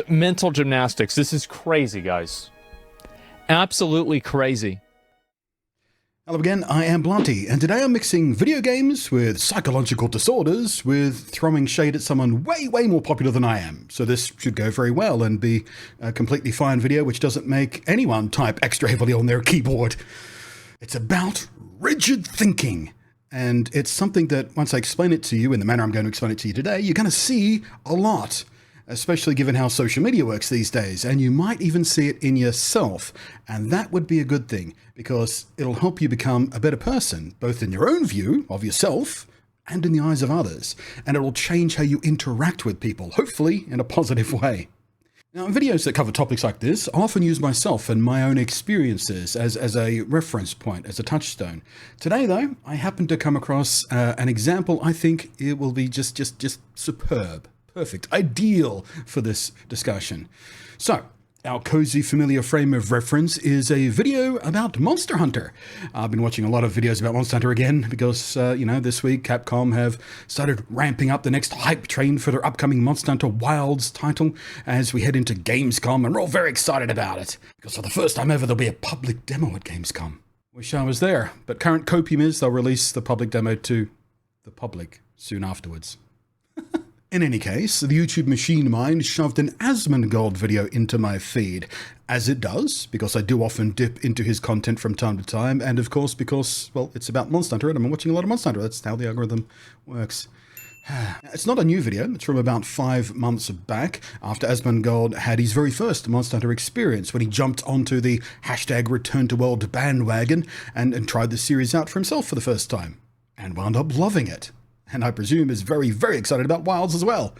Mental gymnastics. This is crazy, guys. Absolutely crazy. Hello again, I am Blanty, and today I'm mixing video games with psychological disorders with throwing shade at someone way more popular than I am. So this should go very well and be a completely fine video which doesn't make anyone type extra heavily on their keyboard. It's about rigid thinking. And it's something that once I explain it to you in the manner I'm going to explain it to you today, you're going to see a lot, especially given how social media works these days. And you might even see it in yourself. And that would be a good thing because it'll help you become a better person, both in your own view of yourself and in the eyes of others. And it will change how you interact with people, hopefully in a positive way. Now, in videos that cover topics like this, I often use myself and my own experiences as a reference point, as a touchstone. Today, though, I happen to come across an example I think it will be just superb, perfect, ideal for this discussion. So, our cozy, familiar frame of reference is a video about Monster Hunter. I've been watching a lot of videos about Monster Hunter again because, this week Capcom have started ramping up the next hype train for their upcoming Monster Hunter Wilds title as we head into Gamescom, and we're all very excited about it because for the first time ever there'll be a public demo at Gamescom. Wish I was there, but current copium is they'll release the public demo to the public soon afterwards. In any case, the YouTube machine mind shoved an Asmongold video into my feed, as it does, because I do often dip into his content from time to time, and of course because, well, it's about Monster Hunter, and I'm watching a lot of Monster Hunter. That's how the algorithm works. It's not a new video, it's from about 5 months back, after Asmongold had his very first Monster Hunter experience, when he jumped onto the hashtag Return to World bandwagon and tried the series out for himself for the first time, and wound up loving it. And I presume is very excited about Wilds as well.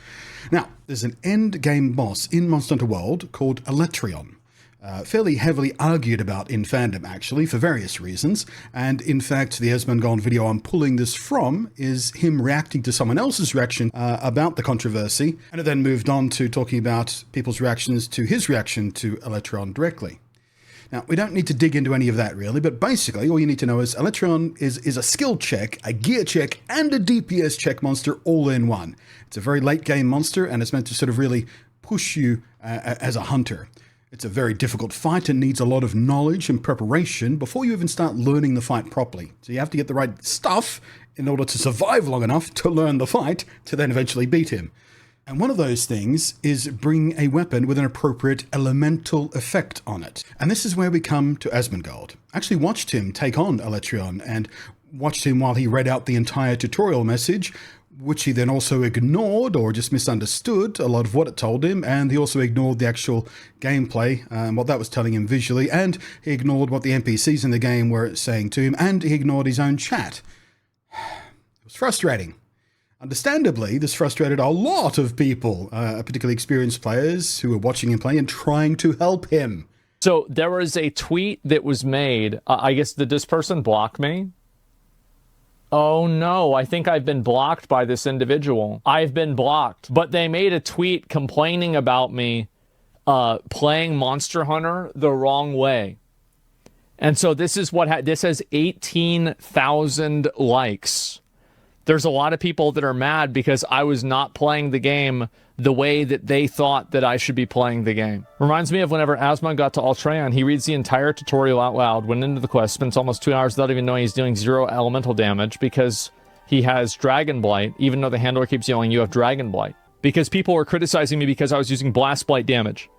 Now, there's an end game boss in Monster Hunter World called Eletrion. Fairly heavily argued about in fandom, actually, for various reasons. And in fact, the Asmongold video I'm pulling this from is him reacting to someone else's reaction about the controversy. And it then moved on to talking about people's reactions to his reaction to Eletrion directly. Now, we don't need to dig into any of that really, but basically all you need to know is Eletrion is a skill check, a gear check, and a DPS check monster all in one. It's a very late game monster, and it's meant to sort of really push you as a hunter. It's a very difficult fight and needs a lot of knowledge and preparation before you even start learning the fight properly. So you have to get the right stuff in order to survive long enough to learn the fight to then eventually beat him. And one of those things is bring a weapon with an appropriate elemental effect on it. And this is where we come to Asmongold. I actually watched him take on Eletrion and watched him while he read out the entire tutorial message, which he then also ignored or just misunderstood a lot of what it told him. And he also ignored the actual gameplay, what that was telling him visually. And he ignored what the NPCs in the game were saying to him. And he ignored his own chat. It was frustrating. Understandably, this frustrated a lot of people, particularly experienced players who were watching him play and trying to help him. So there was a tweet that was made. I guess, did this person block me? Oh no, I think I've been blocked by this individual. I've been blocked. But they made a tweet complaining about me playing Monster Hunter the wrong way. And so this is what this has 18,000 likes. There's a lot of people that are mad because I was not playing the game the way that they thought that I should be playing the game. Reminds me of whenever Asmon got to Altreon, he reads the entire tutorial out loud, went into the quest, spends almost 2 hours without even knowing he's doing 0 elemental damage because he has Dragon Blight, even though the handler keeps yelling, you have Dragon Blight. Because people were criticizing me because I was using Blast Blight damage.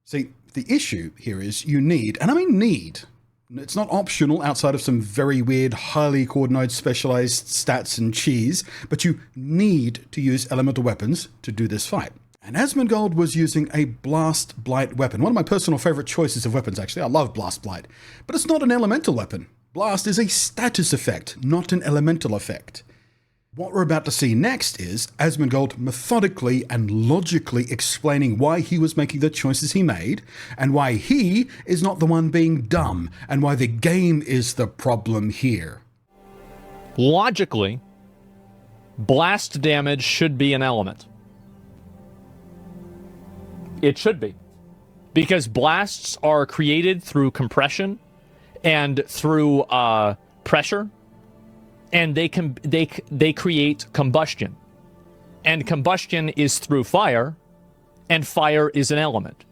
See, the issue here is you need, and I mean need, it's not optional outside of some very weird, highly coordinated, specialized stats and cheese, but you need to use elemental weapons to do this fight. And Asmongold was using a Blast Blight weapon. One of my personal favorite choices of weapons, actually. I love Blast Blight. But it's not an elemental weapon. Blast is a status effect, not an elemental effect. What we're about to see next is Asmongold methodically and logically explaining why he was making the choices he made, and why he is not the one being dumb, and why the game is the problem here. Logically, blast damage should be an element. It should be. Because blasts are created through compression and through pressure. And they create combustion. And combustion is through fire, and fire is an element.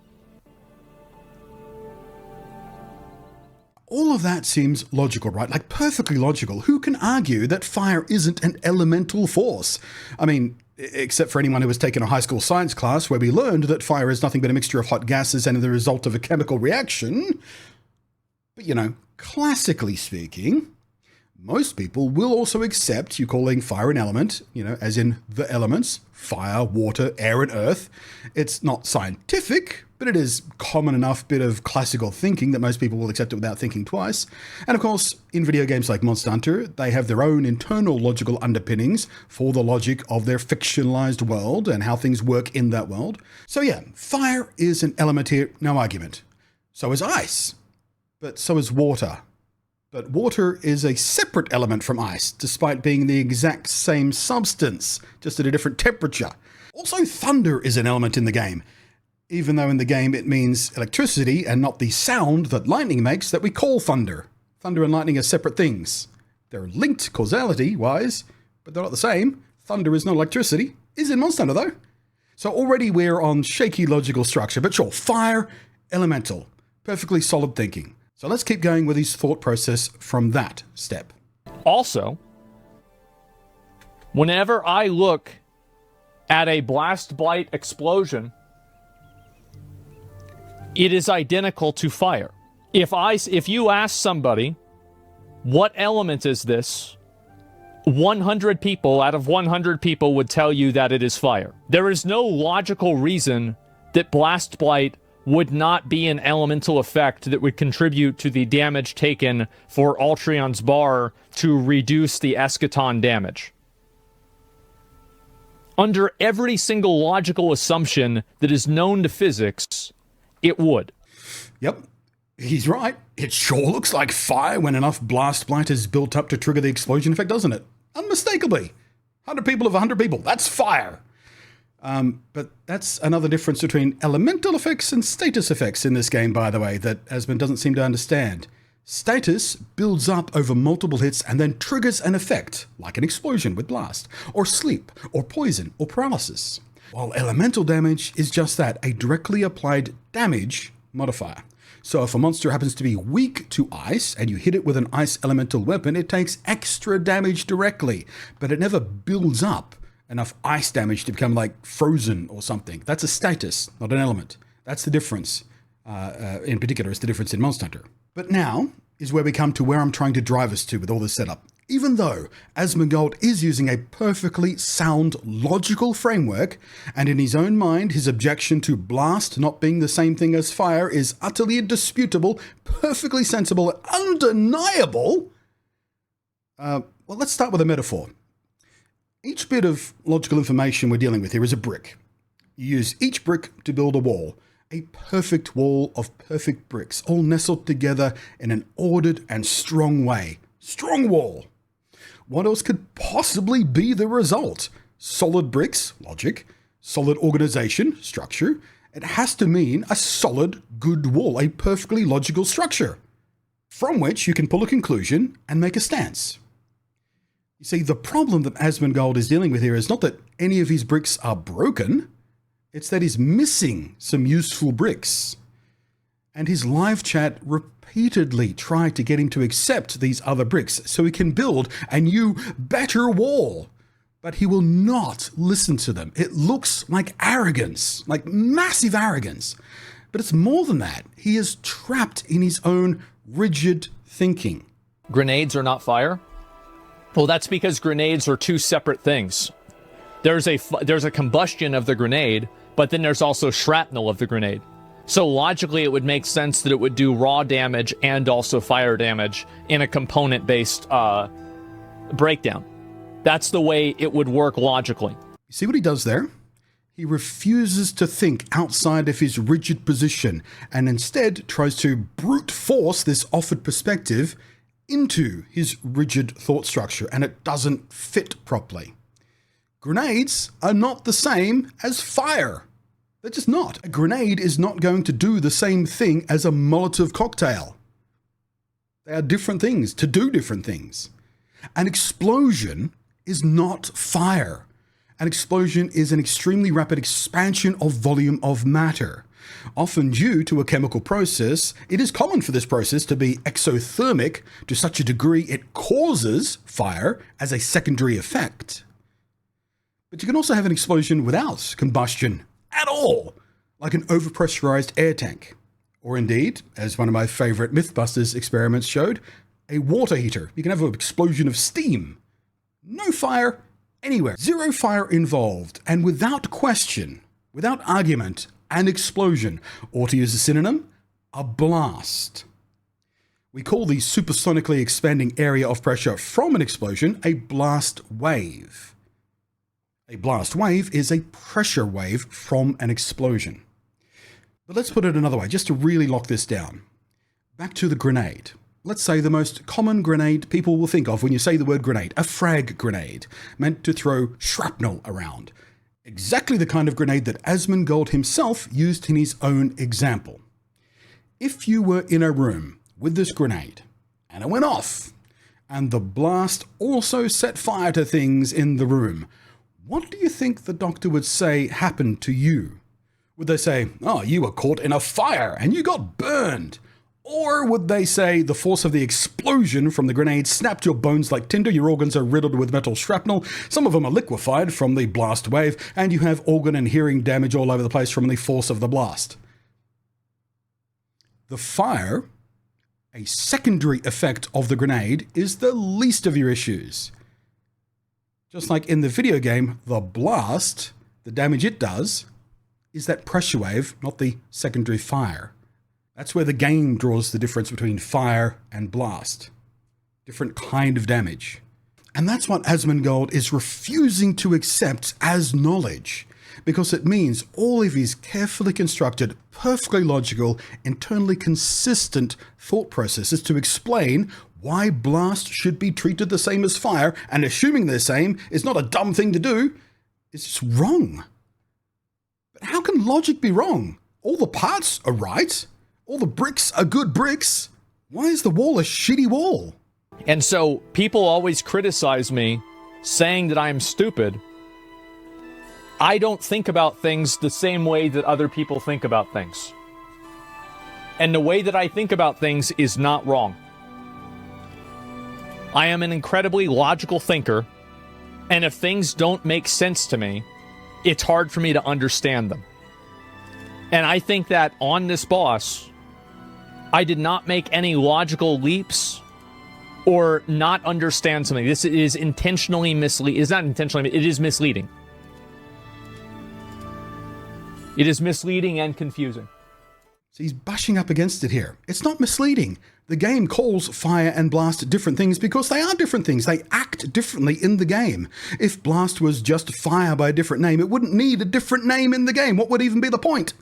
All of that seems logical, right? Like perfectly logical. Who can argue that fire isn't an elemental force? I mean, except for anyone who has taken a high school science class where we learned that fire is nothing but a mixture of hot gases and the result of a chemical reaction. But, you know, classically speaking, most people will also accept you calling fire an element, you know, as in the elements, fire, water, air, and earth. It's not scientific, but it is common enough bit of classical thinking that most people will accept it without thinking twice. And of course, in video games like Monster Hunter, they have their own internal logical underpinnings for the logic of their fictionalized world and how things work in that world. So yeah, fire is an element here, no argument. So is ice, but so is water. But water is a separate element from ice, despite being the exact same substance, just at a different temperature. Also, thunder is an element in the game, even though in the game it means electricity and not the sound that lightning makes that we call thunder. Thunder and lightning are separate things. They're linked causality-wise, but they're not the same. Thunder is not electricity. Is in Monster Hunter, though. So already we're on shaky logical structure, but sure, fire, elemental, perfectly solid thinking. So let's keep going with his thought process from that step. Also, whenever I look at a blast blight explosion, it is identical to fire. If you ask somebody, what element is this? 100 people out of 100 people would tell you that it is fire. There is no logical reason that blast blight would not be an elemental effect that would contribute to the damage taken for Ultrion's bar to reduce the eschaton damage. Under every single logical assumption that is known to physics, it would. Yep, he's right. It sure looks like fire when enough blast blight is built up to trigger the explosion effect, doesn't it? Unmistakably. 100 people of 100 people, that's fire. But that's another difference between elemental effects and status effects in this game, by the way, that Asmon doesn't seem to understand. Status builds up over multiple hits and then triggers an effect, like an explosion with blast, or sleep, or poison, or paralysis. While elemental damage is just that, a directly applied damage modifier. So if a monster happens to be weak to ice and you hit it with an ice elemental weapon, it takes extra damage directly, but it never builds up enough ice damage to become like frozen or something. That's a status, not an element. That's the difference. In particular, it's the difference in Monster Hunter. But now is where we come to where I'm trying to drive us to with all this setup. Even though Asmongold is using a perfectly sound, logical framework, and in his own mind, his objection to blast not being the same thing as fire is utterly indisputable, perfectly sensible, and undeniable. Well, let's start with a metaphor. Each bit of logical information we're dealing with here is a brick. You use each brick to build a wall. A perfect wall of perfect bricks, all nestled together in an ordered and strong way. Strong wall. What else could possibly be the result? Solid bricks, logic. Solid organization, structure. It has to mean a solid, good wall, a perfectly logical structure, from which you can pull a conclusion and make a stance. You see, the problem that Asmongold is dealing with here is not that any of his bricks are broken, it's that he's missing some useful bricks. And his live chat repeatedly tried to get him to accept these other bricks so he can build a new, better wall. But he will not listen to them. It looks like arrogance, like massive arrogance. But it's more than that. He is trapped in his own rigid thinking. Grenades are not fire? Well, that's because grenades are two separate things. There's a combustion of the grenade, but then there's also shrapnel of the grenade. So logically, it would make sense that it would do raw damage and also fire damage in a component-based breakdown. That's the way it would work logically. You see what he does there? He refuses to think outside of his rigid position and instead tries to brute force this offered perspective into his rigid thought structure, and it doesn't fit properly. Grenades are not the same as fire. They're just not. A grenade is not going to do the same thing as a Molotov cocktail. They are different things to do different things. An explosion is not fire. An explosion is an extremely rapid expansion of volume of matter. Often due to a chemical process, it is common for this process to be exothermic to such a degree it causes fire as a secondary effect. But you can also have an explosion without combustion at all, like an overpressurized air tank. Or indeed, as one of my favorite Mythbusters experiments showed, a water heater. You can have an explosion of steam. No fire anywhere. Zero fire involved. And without question, without argument, an explosion. Or to use a synonym, a blast. We call the supersonically expanding area of pressure from an explosion a blast wave. A blast wave is a pressure wave from an explosion. But let's put it another way, just to really lock this down. Back to the grenade. Let's say the most common grenade people will think of when you say the word grenade, a frag grenade, meant to throw shrapnel around. Exactly the kind of grenade that Asmongold himself used in his own example. If you were in a room with this grenade, and it went off, and the blast also set fire to things in the room, what do you think the doctor would say happened to you? Would they say, oh, you were caught in a fire and you got burned? Or would they say the force of the explosion from the grenade snapped your bones like tinder, your organs are riddled with metal shrapnel, some of them are liquefied from the blast wave, and you have organ and hearing damage all over the place from the force of the blast? The fire, a secondary effect of the grenade, is the least of your issues. Just like in the video game, the blast, the damage it does, is that pressure wave, not the secondary fire. That's where the game draws the difference between fire and blast. Different kind of damage. And that's what Asmongold is refusing to accept as knowledge, because it means all of his carefully constructed, perfectly logical, internally consistent thought processes to explain why blast should be treated the same as fire, and assuming they're same is not a dumb thing to do, is just wrong. But how can logic be wrong? All the parts are right. All the bricks are good bricks. Why is the wall a shitty wall? And so people always criticize me, saying that I am stupid. I don't think about things the same way that other people think about things. And the way that I think about things is not wrong. I am an incredibly logical thinker, and if things don't make sense to me, it's hard for me to understand them. And I think that on this boss, I did not make any logical leaps or not understand something. This is intentionally misleading. It's not intentionally, it is misleading. It is misleading and confusing. So he's bashing up against it here. It's not misleading. The game calls fire and blast different things because they are different things. They act differently in the game. If blast was just fire by a different name, it wouldn't need a different name in the game. What would even be the point?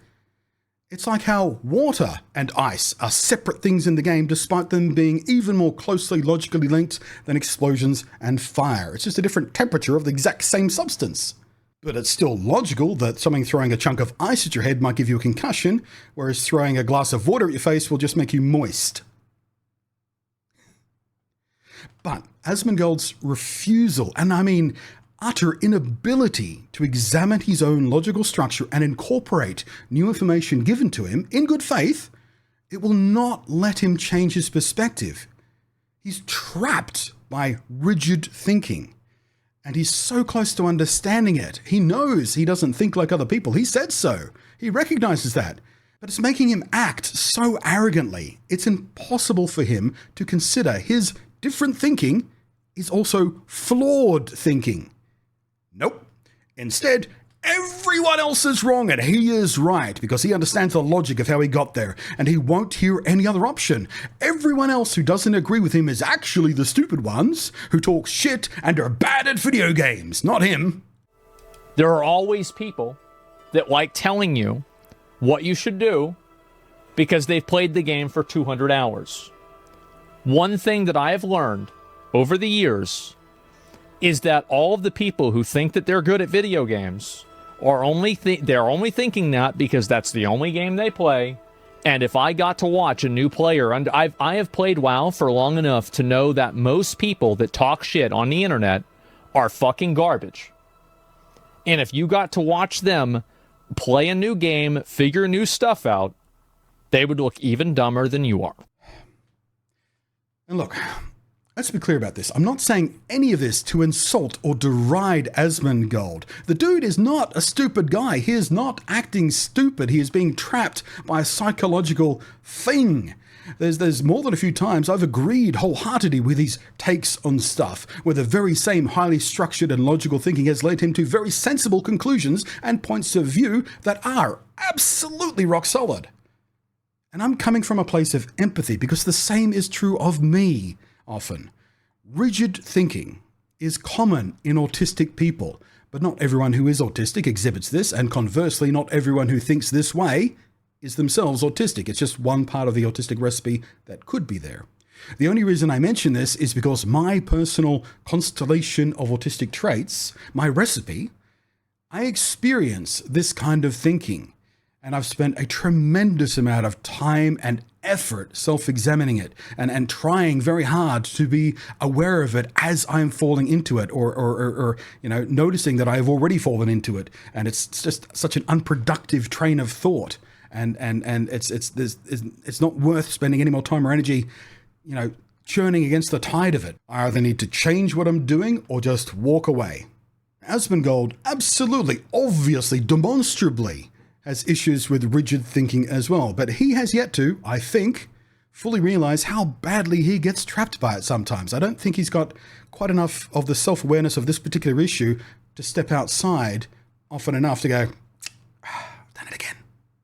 It's like how water and ice are separate things in the game, despite them being even more closely logically linked than explosions and fire. It's just a different temperature of the exact same substance. But it's still logical that something throwing a chunk of ice at your head might give you a concussion, whereas throwing a glass of water at your face will just make you moist. But Asmongold's refusal, and I mean utter inability to examine his own logical structure and incorporate new information given to him in good faith, it will not let him change his perspective. He's trapped by rigid thinking, and he's so close to understanding it. He knows he doesn't think like other people. He said so. He recognizes that. But it's making him act so arrogantly. It's impossible for him to consider his different thinking is also flawed thinking. Nope. Instead, everyone else is wrong and he is right because he understands the logic of how he got there and he won't hear any other option. Everyone else who doesn't agree with him is actually the stupid ones who talk shit and are bad at video games, not him. There are always people that like telling you what you should do because they've played the game for 200 hours. One thing that I have learned over the years is that all of the people who think that they're good at video games are they're only thinking that because that's the only game they play. And if I got to watch a new player, and I have played WoW for long enough to know that most people that talk shit on the internet are fucking garbage. And if you got to watch them play a new game, figure new stuff out, they would look even dumber than you are. And look, let's be clear about this. I'm not saying any of this to insult or deride Asmongold. The dude is not a stupid guy. He is not acting stupid. He is being trapped by a psychological thing. There's more than a few times I've agreed wholeheartedly with his takes on stuff, where the very same highly structured and logical thinking has led him to very sensible conclusions and points of view that are absolutely rock solid. And I'm coming from a place of empathy because the same is true of me often. Rigid thinking is common in autistic people, but not everyone who is autistic exhibits this, and conversely, not everyone who thinks this way is themselves autistic. It's just one part of the autistic recipe that could be there. The only reason I mention this is because my personal constellation of autistic traits, my recipe, I experience this kind of thinking. And I've spent a tremendous amount of time and effort self-examining it and trying very hard to be aware of it as I'm falling into it or noticing that I've already fallen into it. And it's just such an unproductive train of thought. And it's not worth spending any more time or energy, churning against the tide of it. I either need to change what I'm doing or just walk away. Asmongold absolutely, obviously, demonstrably has issues with rigid thinking as well, but he has yet to, I think, fully realize how badly he gets trapped by it sometimes. I don't think he's got quite enough of the self-awareness of this particular issue to step outside often enough to go, I've done it again.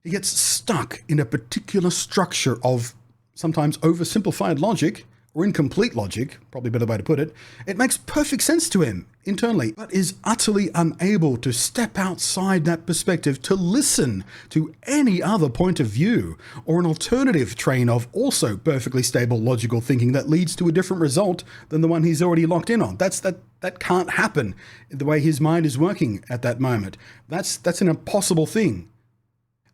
He gets stuck in a particular structure of sometimes oversimplified logic, or incomplete logic, probably a better way to put it. It makes perfect sense to him internally, but is utterly unable to step outside that perspective to listen to any other point of view or an alternative train of also perfectly stable logical thinking that leads to a different result than the one he's already locked in on. That can't happen the way his mind is working at that moment. That's an impossible thing.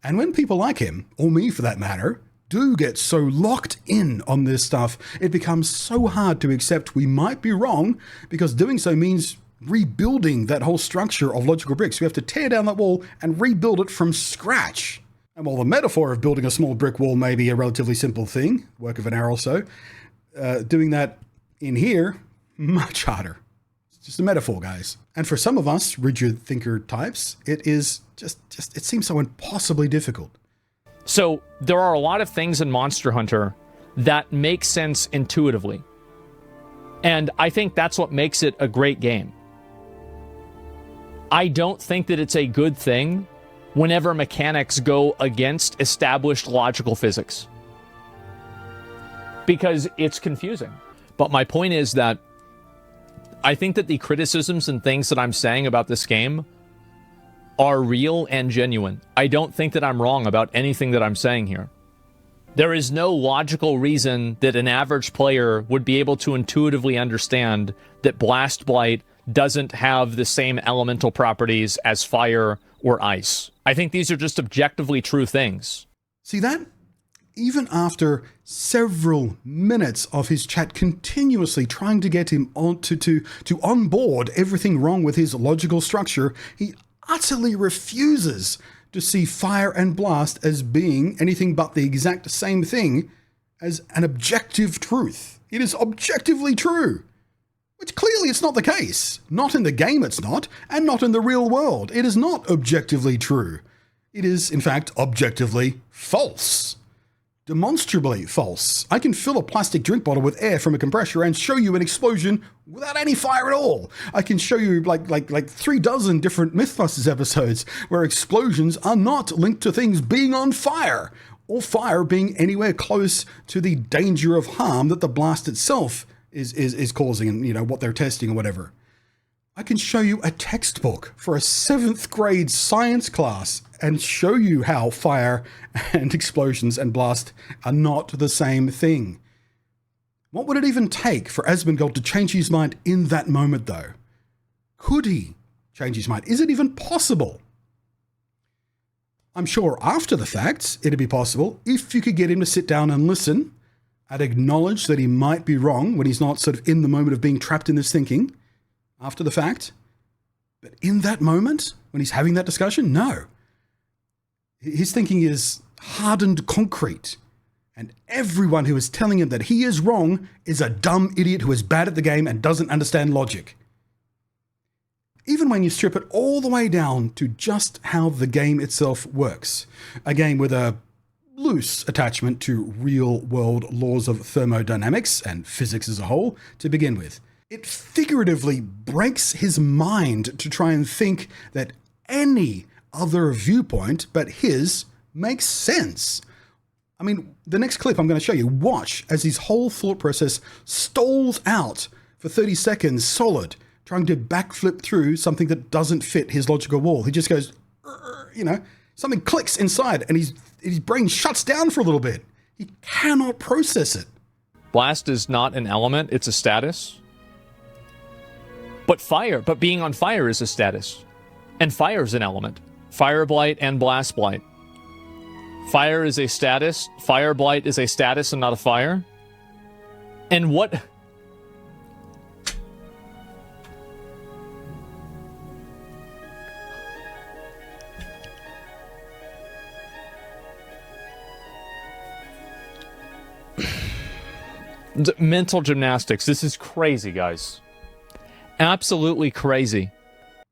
And when people like him, or me for that matter, do get so locked in on this stuff, it becomes so hard to accept we might be wrong, because doing so means rebuilding that whole structure of logical bricks. We have to tear down that wall and rebuild it from scratch. And while the metaphor of building a small brick wall may be a relatively simple thing, work of an hour or so, doing that in here, much harder. It's just a metaphor, guys. And for some of us rigid thinker types, it is it seems so impossibly difficult. So there are a lot of things in Monster Hunter that make sense intuitively. And I think that's what makes it a great game. I don't think that it's a good thing whenever mechanics go against established logical physics, because it's confusing. But my point is that I think that the criticisms and things that I'm saying about this game are real and genuine. I don't think that I'm wrong about anything that I'm saying here. There is no logical reason that an average player would be able to intuitively understand that Blast Blight doesn't have the same elemental properties as fire or ice. I think these are just objectively true things. See that? Even after several minutes of his chat continuously trying to get him to onboard everything wrong with his logical structure, he utterly refuses to see fire and blast as being anything but the exact same thing as an objective truth. It is objectively true, which clearly it's not the case. Not in the game it's not, and not in the real world. It is not objectively true. It is, in fact, objectively false. Demonstrably false. I can fill a plastic drink bottle with air from a compressor and show you an explosion without any fire at all. I can show you like 3 dozen different Mythbusters episodes where explosions are not linked to things being on fire, or fire being anywhere close to the danger of harm that the blast itself is causing, and what they're testing or whatever. I can show you a textbook for a 7th grade science class and show you how fire and explosions and blast are not the same thing. What would it even take for Asmongold to change his mind in that moment, though? Could he change his mind? Is it even possible? I'm sure after the fact, it'd be possible if you could get him to sit down and listen and acknowledge that he might be wrong when he's not sort of in the moment of being trapped in this thinking. After the fact, But in that moment, when he's having that discussion, no. His thinking is hardened concrete. And everyone who is telling him that he is wrong is a dumb idiot who is bad at the game and doesn't understand logic. Even when you strip it all the way down to just how the game itself works, a game with a loose attachment to real-world laws of thermodynamics and physics as a whole to begin with, it figuratively breaks his mind to try and think that any other viewpoint but his makes sense. I mean, the next clip I'm going to show you, watch as his whole thought process stalls out for 30 seconds solid, trying to backflip through something that doesn't fit his logical wall. He just goes, something clicks inside and his brain shuts down for a little bit. He cannot process it. Blast is not an element, it's a status. But being on fire is a status. And fire is an element. Fire blight and blast blight. Fire is a status. Fire blight is a status and not a fire. And what... Mental gymnastics. This is crazy, guys. Absolutely crazy.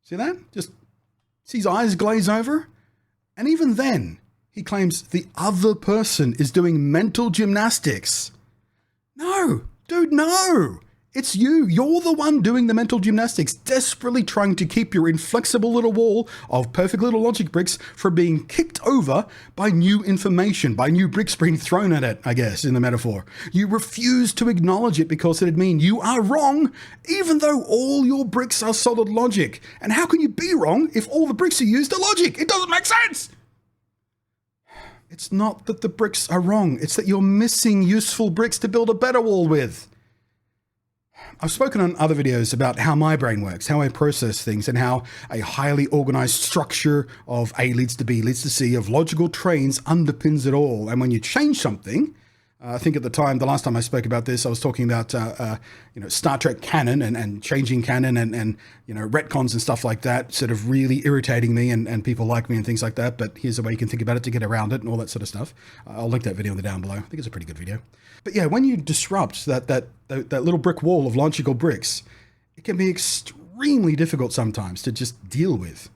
See that? Just see his eyes glaze over? And even then, he claims the other person is doing mental gymnastics. No, dude, no. It's you. You're the one doing the mental gymnastics, desperately trying to keep your inflexible little wall of perfect little logic bricks from being kicked over by new information, by new bricks being thrown at it, I guess, in the metaphor. You refuse to acknowledge it because it'd mean you are wrong, even though all your bricks are solid logic. And how can you be wrong if all the bricks you used are logic? It doesn't make sense. It's not that the bricks are wrong. It's that you're missing useful bricks to build a better wall with. I've spoken on other videos about how my brain works, how I process things, and how a highly organized structure of A leads to B leads to C of logical trains underpins it all. And when you change something, I think at the time, the last time I spoke about this, I was talking about Star Trek canon and changing canon and retcons and stuff like that, sort of really irritating me and people like me and things like that. But here's a way you can think about it to get around it and all that sort of stuff. I'll link that video in the down below. I think it's a pretty good video. But yeah, when you disrupt that little brick wall of logical bricks, it can be extremely difficult sometimes to just deal with.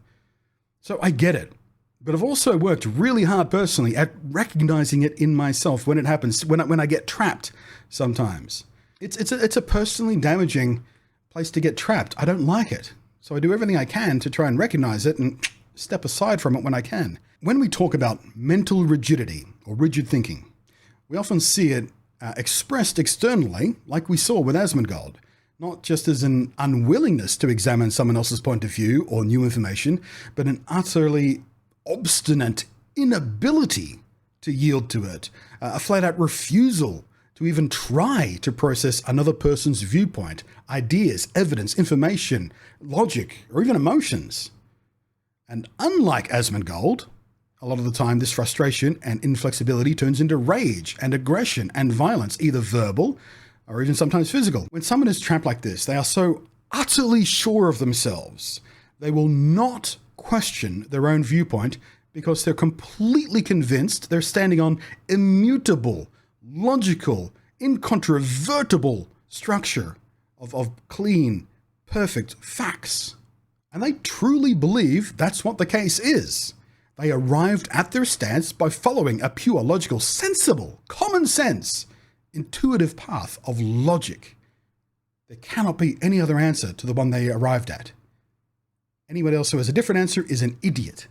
So I get it. But I've also worked really hard personally at recognizing it in myself when it happens, when I get trapped sometimes. It's a personally damaging place to get trapped. I don't like it. So I do everything I can to try and recognize it and step aside from it when I can. When we talk about mental rigidity or rigid thinking, we often see it expressed externally, like we saw with Asmongold, not just as an unwillingness to examine someone else's point of view or new information, but an utterly obstinate inability to yield to it, a flat-out refusal to even try to process another person's viewpoint, ideas, evidence, information, logic, or even emotions. And unlike Asmongold, a lot of the time this frustration and inflexibility turns into rage and aggression and violence, either verbal or even sometimes physical. When someone is trapped like this, they are so utterly sure of themselves, they will not question their own viewpoint because they're completely convinced they're standing on immutable, logical, incontrovertible structure of clean, perfect facts. And they truly believe that's what the case is. They arrived at their stance by following a pure, logical, sensible, common sense, intuitive path of logic. There cannot be any other answer to the one they arrived at. Anyone else who has a different answer is an idiot.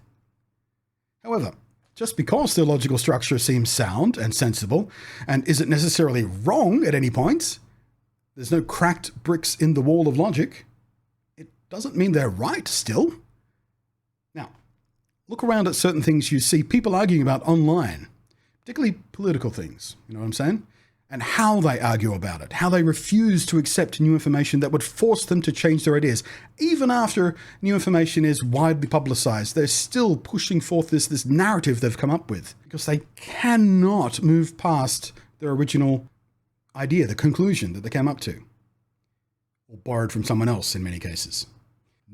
However, just because their logical structure seems sound and sensible and isn't necessarily wrong at any point, there's no cracked bricks in the wall of logic, it doesn't mean they're right still. Now, look around at certain things you see people arguing about online, particularly political things, you know what I'm saying? And how they argue about it, how they refuse to accept new information that would force them to change their ideas. Even after new information is widely publicized, they're still pushing forth this narrative they've come up with because they cannot move past their original idea, the conclusion that they came up to, or borrowed from someone else in many cases.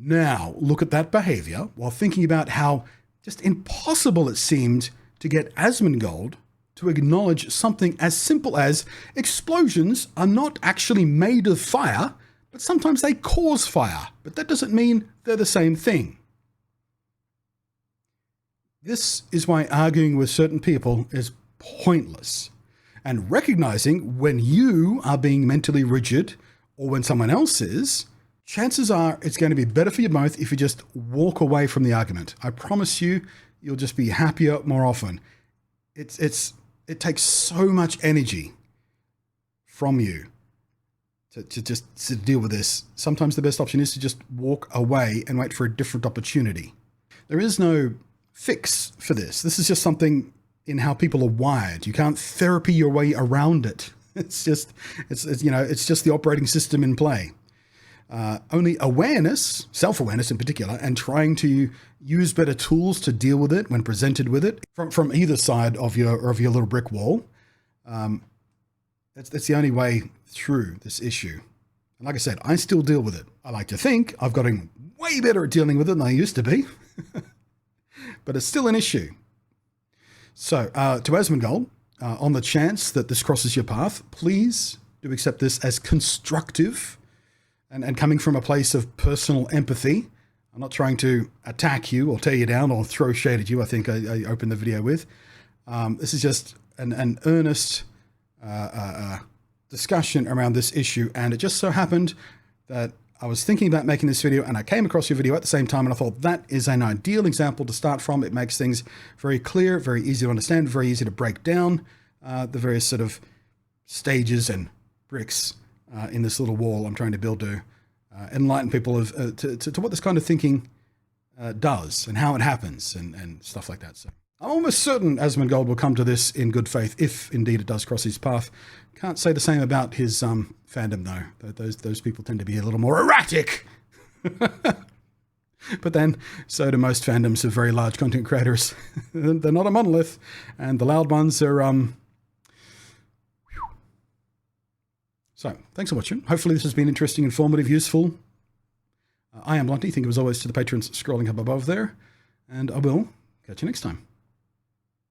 Now, look at that behavior while thinking about how just impossible it seemed to get Asmongold to acknowledge something as simple as explosions are not actually made of fire, but sometimes they cause fire. But that doesn't mean they're the same thing. This is why arguing with certain people is pointless. And recognizing when you are being mentally rigid or when someone else is, chances are it's going to be better for you both if you just walk away from the argument. I promise you, you'll just be happier more often. It takes so much energy from you to deal with this. Sometimes the best option is to just walk away and wait for a different opportunity. There is no fix for this. This is just something in how people are wired. You can't therapy your way around it. It's just the operating system in play. Only awareness, self-awareness in particular, and trying to use better tools to deal with it when presented with it from either side of your little brick wall. That's the only way through this issue. And like I said, I still deal with it. I like to think I've gotten way better at dealing with it than I used to be, but it's still an issue. So to Asmongold, on the chance that this crosses your path, please do accept this as constructive and coming from a place of personal empathy. I'm not trying to attack you or tear you down or throw shade at you. I think I opened the video with. This is just an earnest discussion around this issue. And it just so happened that I was thinking about making this video and I came across your video at the same time and I thought that is an ideal example to start from. It makes things very clear, very easy to understand, very easy to break down the various sort of stages and bricks in this little wall I'm trying to build to enlighten people to what this kind of thinking does and how it happens and stuff like that. So I'm almost certain Asmongold will come to this in good faith if indeed it does cross his path. Can't say the same about his fandom though. Those people tend to be a little more erratic. But then so do most fandoms of very large content creators. They're not a monolith, and the loud ones are So, thanks for watching. Hopefully this has been interesting, informative, useful. I am Blunty. Thank you as always to the patrons scrolling up above there. And I will catch you next time.